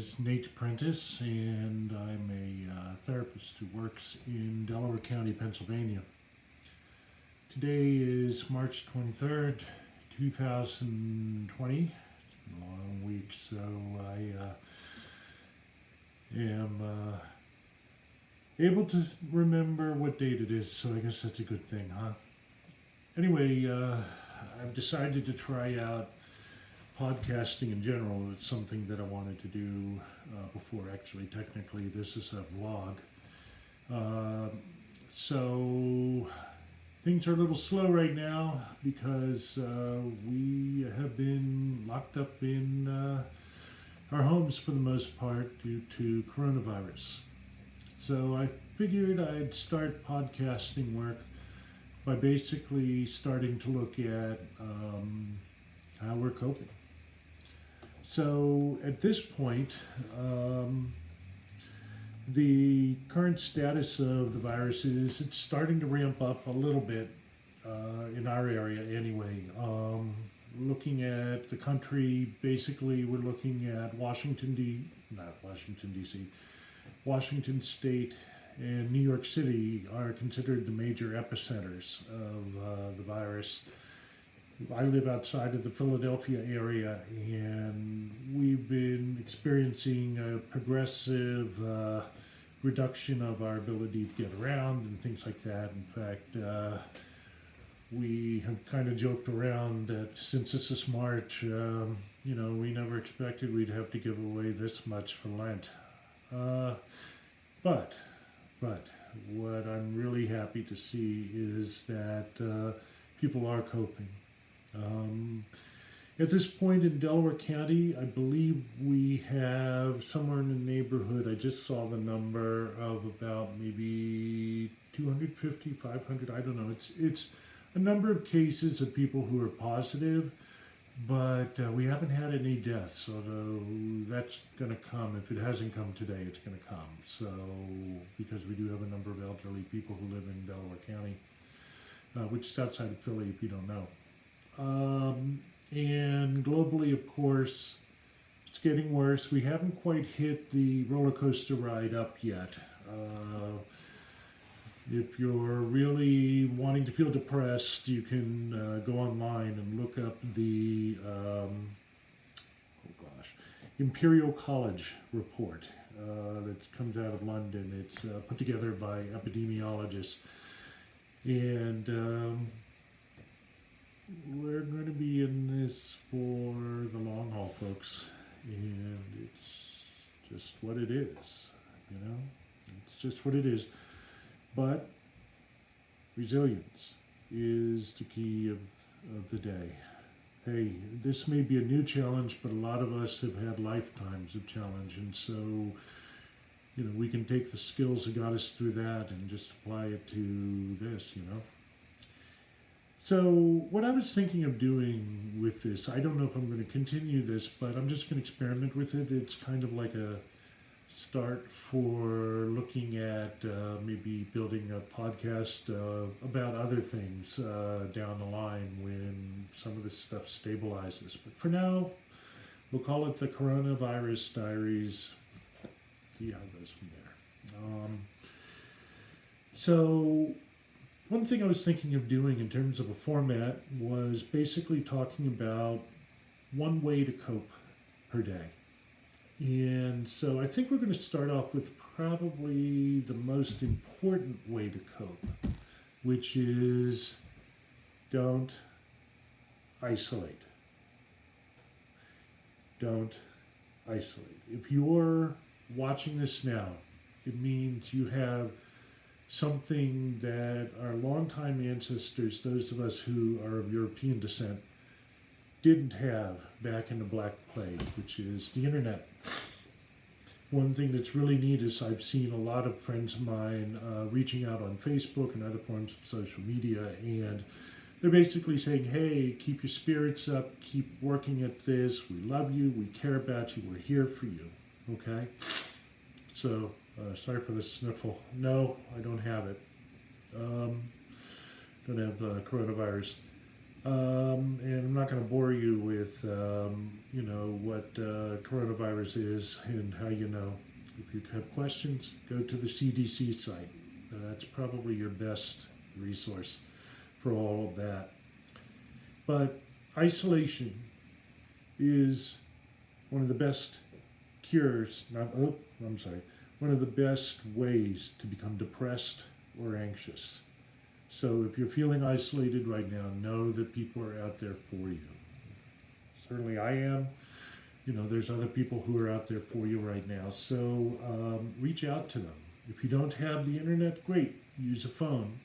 is Nate Prentice, and I'm a therapist who works in Delaware County, Pennsylvania. Today is March 23rd, 2020. It's been a long week, so I am able to remember what date it is, so I guess that's a good thing, huh? Anyway, I've decided to try out podcasting in general. It's something that I wanted to do before. Actually, technically, this is a vlog. So things are a little slow right now because we have been locked up in our homes for the most part due to coronavirus. So I figured I'd start podcasting work by basically starting to look at how we're coping. So at this point, the current status of the virus is it's starting to ramp up a little bit in our area anyway. Looking at the country, basically we're looking at Washington State and New York City are considered the major epicenters of the virus. I live outside of the Philadelphia area, and we've been experiencing a progressive reduction of our ability to get around and things like that. In fact, we have kind of joked around that since this is March, we never expected we'd have to give away this much for Lent. But what I'm really happy to see is that people are coping. At this point in Delaware County, I believe we have somewhere in the neighborhood, I just saw the number of about maybe 250, 500, I don't know. It's a number of cases of people who are positive, but we haven't had any deaths, although that's going to come. If it hasn't come today, it's going to come. So, because we do have a number of elderly people who live in Delaware County, which is outside of Philly, if you don't know. And globally, of course, it's getting worse. We haven't quite hit the roller coaster ride up yet. If you're really wanting to feel depressed, you can go online and look up the Imperial College report that comes out of London. It's put together by epidemiologists. And we're going to be in this for the long haul, folks, and it's just what it is, It's just what it is. But resilience is the key of the day. Hey, this may be a new challenge, but a lot of us have had lifetimes of challenge, and so we can take the skills that got us through that and just apply it to this, So what I was thinking of doing with this, I don't know if I'm going to continue this, but I'm just going to experiment with it. It's kind of like a start for looking at maybe building a podcast about other things down the line when some of this stuff stabilizes. But for now, we'll call it the Coronavirus Diaries. See how it goes from there. So one thing I was thinking of doing in terms of a format was basically talking about one way to cope per day. And so I think we're going to start off with probably the most important way to cope, which is don't isolate. Don't isolate. If you're watching this now, it means you have something that our longtime ancestors, those of us who are of European descent, didn't have back in the Black Plague, which is the internet. One thing that's really neat is I've seen a lot of friends of mine reaching out on Facebook and other forms of social media, and they're basically saying, hey, keep your spirits up, keep working at this, we love you, we care about you, we're here for you, okay? So, sorry for the sniffle. No, I don't have it. Don't have coronavirus. And I'm not going to bore you with, what coronavirus is and how you know. If you have questions, go to the CDC site. That's probably your best resource for all of that. But isolation is one of the best cures, one of the best ways to become depressed or anxious. So if you're feeling isolated right now, know that people are out there for you. Certainly I am. There's other people who are out there for you right now. So reach out to them. If you don't have the internet, great. Use a phone.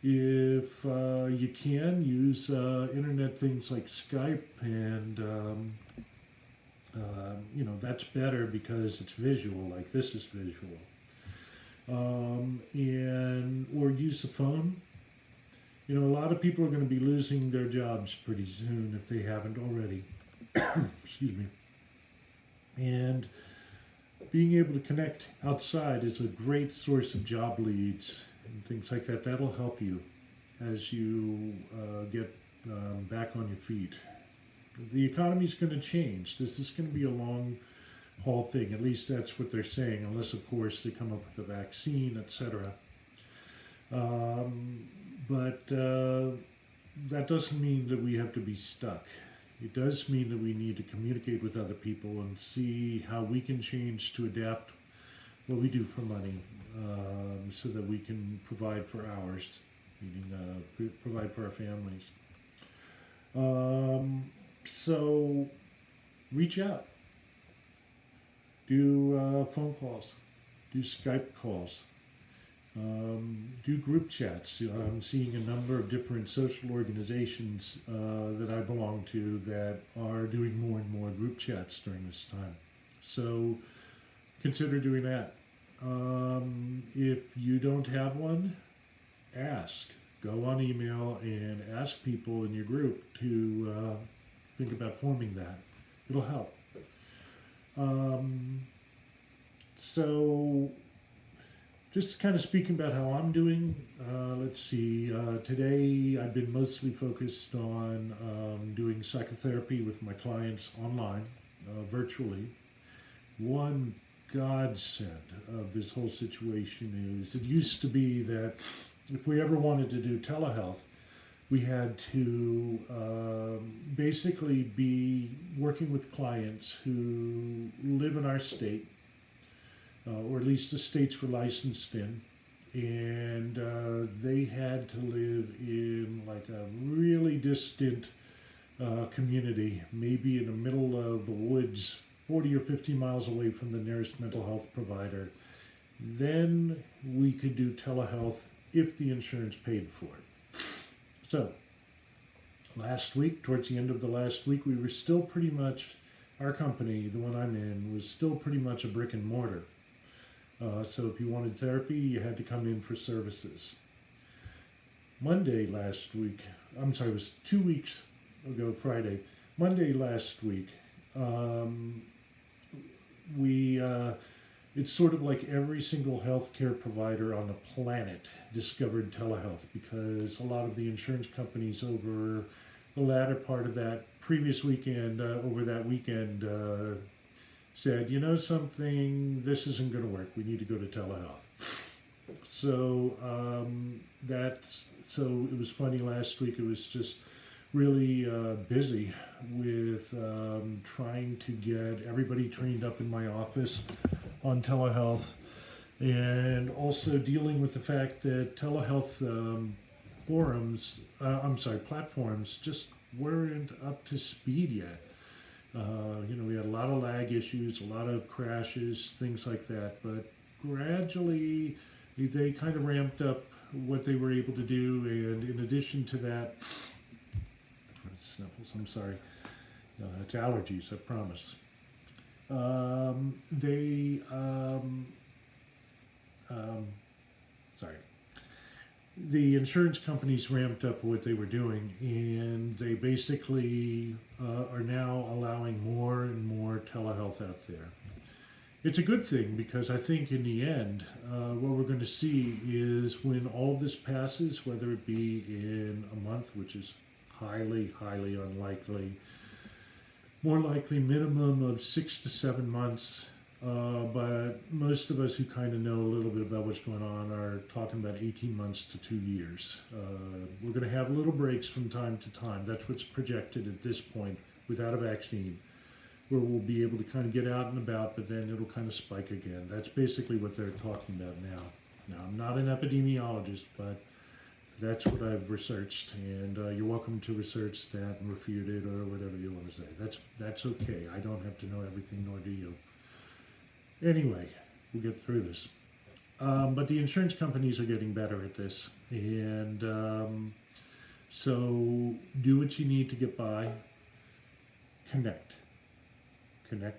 If you can, use internet things like Skype, and that's better because it's visual, like this is visual. Or use the phone. A lot of people are going to be losing their jobs pretty soon if they haven't already. Excuse me. And being able to connect outside is a great source of job leads and things like that. That'll help you as you get back on your feet. The economy's going to change. This is going to be a long haul thing. At least that's what they're saying, unless, of course, they come up with a vaccine, etc. But that doesn't mean that we have to be stuck. It does mean that we need to communicate with other people and see how we can change to adapt what we do for money, so that we can provide for ours, meaning provide for our families. So reach out. Do phone calls. Do Skype calls. Do group chats. I'm seeing a number of different social organizations that I belong to that are doing more and more group chats during this time. So consider doing that. If you don't have one, ask. Go on email and ask people in your group to think about forming that. It'll help. So just kind of speaking about how I'm doing, let's see, today I've been mostly focused on doing psychotherapy with my clients online, virtually. One godsend of this whole situation is it used to be that if we ever wanted to do telehealth, we had to basically be working with clients who live in our state, or at least the states we're licensed in, and they had to live in like a really distant community, maybe in the middle of the woods, 40 or 50 miles away from the nearest mental health provider. Then we could do telehealth if the insurance paid for it. So last week, towards the end of the last week, we were still pretty much, our company, the one I'm in, was still pretty much a brick and mortar. So if you wanted therapy, you had to come in for services. Monday last week, it was 2 weeks ago, Friday. Monday last week, it's sort of like every single healthcare provider on the planet discovered telehealth, because a lot of the insurance companies over the latter part of that previous weekend, over that weekend, said, you know something, this isn't going to work. We need to go to telehealth. So it was funny last week. It was just really busy with trying to get everybody trained up in my office on telehealth, and also dealing with the fact that telehealth platforms just weren't up to speed yet. We had a lot of lag issues, a lot of crashes, things like that, but gradually they kind of ramped up what they were able to do, and in addition to that, sniffles, I'm sorry, it's allergies, I promise. The insurance companies ramped up what they were doing, and they basically are now allowing more and more telehealth out there. It's a good thing, because I think in the end, what we're going to see is when all this passes, whether it be in a month, which is highly, highly unlikely. More likely minimum of 6 to 7 months. But most of us who kind of know a little bit about what's going on are talking about 18 months to 2 years. We're going to have little breaks from time to time. That's what's projected at this point without a vaccine, where we'll be able to kind of get out and about, but then it'll kind of spike again. That's basically what they're talking about now. Now, I'm not an epidemiologist, but that's what I've researched, and you're welcome to research that and refute it or whatever you want to say. That's okay. I don't have to know everything, nor do you. Anyway, we'll get through this. But the insurance companies are getting better at this, and so do what you need to get by. Connect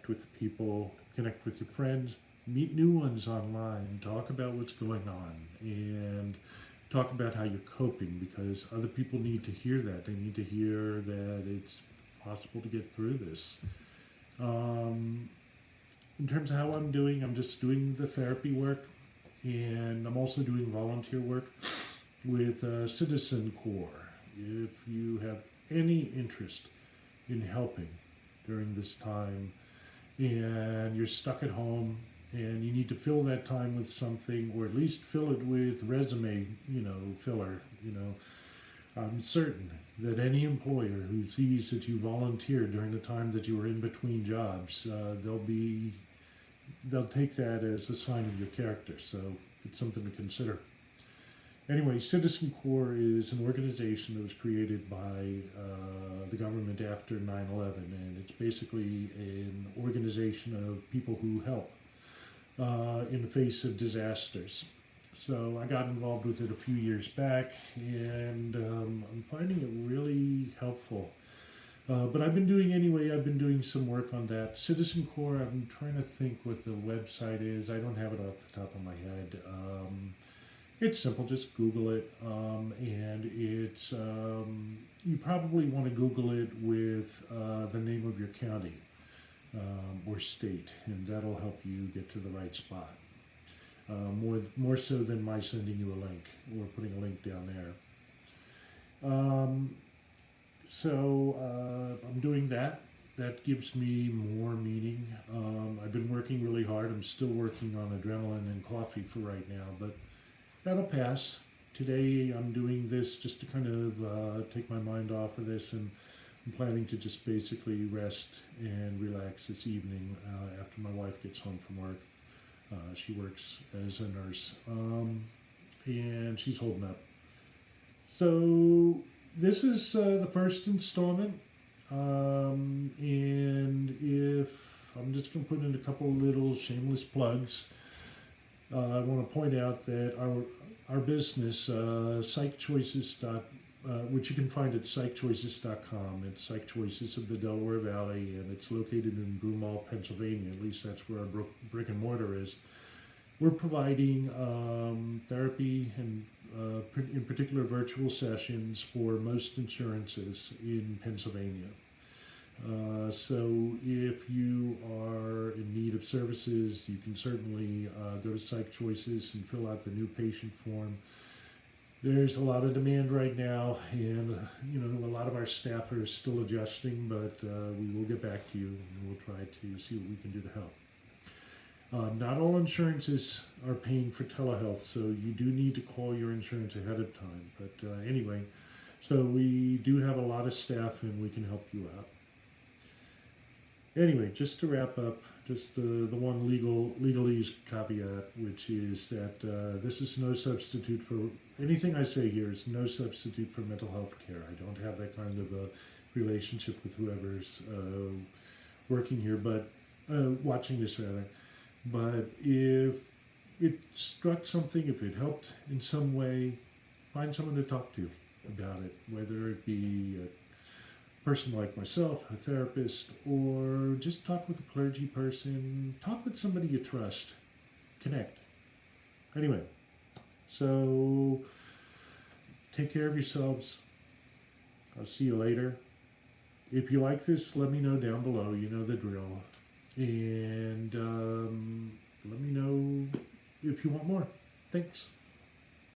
with people, connect with your friends, meet new ones online, talk about what's going on, and talk about how you're coping, because other people need to hear that. They need to hear that it's possible to get through this. In terms of how I'm doing, I'm just doing the therapy work, and I'm also doing volunteer work with Citizen Corps. If you have any interest in helping during this time, and you're stuck at home and you need to fill that time with something, or at least fill it with resume, filler, I'm certain that any employer who sees that you volunteered during the time that you were in between jobs, they'll take that as a sign of your character. So it's something to consider. Anyway, Citizen Corps is an organization that was created by the government after 9/11, and it's basically an organization of people who help in the face of disasters. So I got involved with it a few years back, and I'm finding it really helpful. But I've been doing some work on that. Citizen Corps, I'm trying to think what the website is. I don't have it off the top of my head. It's simple, just Google it, and it's, you probably want to Google it with the name of your county or state, and that'll help you get to the right spot. More so than my sending you a link or putting a link down there. So I'm doing that. That gives me more meaning. I've been working really hard. I'm still working on adrenaline and coffee for right now, but that'll pass. Today I'm doing this just to kind of take my mind off of this, and I'm planning to just basically rest and relax this evening after my wife gets home from work. She works as a nurse, and she's holding up. So this is the first installment, and if I'm just going to put in a couple little shameless plugs. I want to point out that our business, PsychChoices, which you can find at psychchoices.com. It's Psych Choices of the Delaware Valley, and it's located in Broomall, Pennsylvania. At least that's where our brick and mortar is. We're providing therapy and in particular virtual sessions for most insurances in Pennsylvania. So if you are in need of services, you can certainly go to Psych Choices and fill out the new patient form. There's a lot of demand right now, and a lot of our staff are still adjusting, but we will get back to you, and we'll try to see what we can do to help. Not all insurances are paying for telehealth, so you do need to call your insurance ahead of time. But anyway, so we do have a lot of staff, and we can help you out. Anyway, just to wrap up, just the one legalese caveat, which is that this is no substitute for anything I say here is no substitute for mental health care. I don't have that kind of a relationship with whoever's working here, but watching this rather. But if it struck something, if it helped in some way, find someone to talk to about it, whether it be a person like myself, a therapist, or just talk with a clergy person, talk with somebody you trust, connect. Anyway, so take care of yourselves. I'll see you later. If you like this, let me know down below. You know the drill. And let me know if you want more. Thanks.